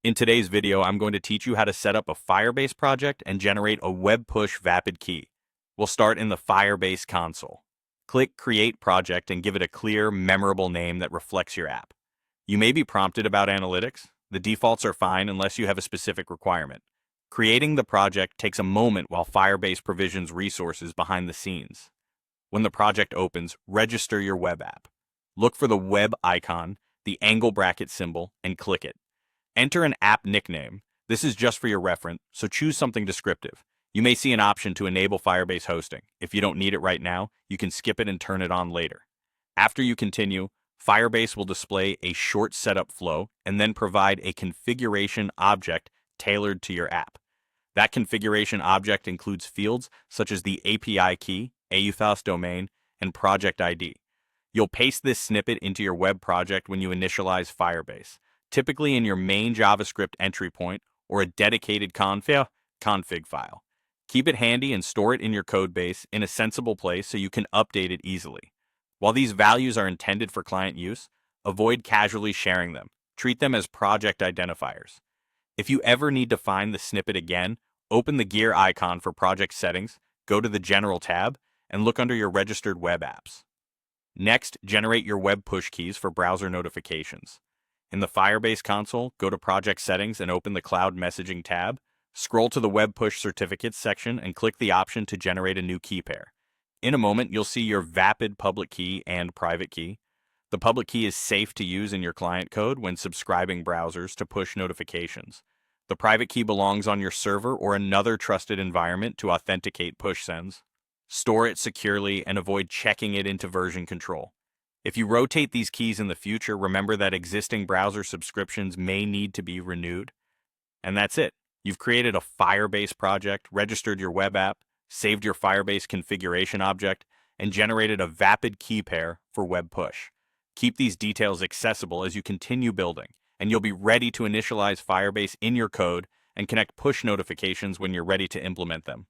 In today's video, I'm going to teach you how to set up a Firebase project and generate a web push Vapid key. We'll start in the Firebase console. Click Create Project and give it a clear, memorable name that reflects your app. You may be prompted about analytics. The defaults are fine unless you have a specific requirement. Creating the project takes a moment while Firebase provisions resources behind the scenes. When the project opens, register your web app. Look for the web icon, the angle bracket symbol, and click it. Enter an app nickname. This is just for your reference, so choose something descriptive. You may see an option to enable Firebase hosting. If you don't need it right now, you can skip it and turn it on later. After you continue, Firebase will display a short setup flow and then provide a configuration object tailored to your app. That configuration object includes fields such as the API key, AUFAS domain, and project ID. You'll paste this snippet into your web project when you initialize Firebase, typically in your main JavaScript entry point or a dedicated config file. Keep it handy and store it in your codebase in a sensible place so you can update it easily. While these values are intended for client use, avoid casually sharing them. Treat them as project identifiers. If you ever need to find the snippet again, open the gear icon for project settings, go to the General tab, and look under your registered web apps. Next, generate your web push keys for browser notifications. In the Firebase console, go to Project Settings and open the Cloud Messaging tab. Scroll to the Web Push Certificates section and click the option to generate a new key pair. In a moment, you'll see your Vapid public key and private key. The public key is safe to use in your client code when subscribing browsers to push notifications. The private key belongs on your server or another trusted environment to authenticate push sends. Store it securely and avoid checking it into version control. If you rotate these keys in the future, remember that existing browser subscriptions may need to be renewed. And that's it. You've created a Firebase project, registered your web app, saved your Firebase configuration object, and generated a Vapid key pair for web push. Keep these details accessible as you continue building, and you'll be ready to initialize Firebase in your code and connect push notifications when you're ready to implement them.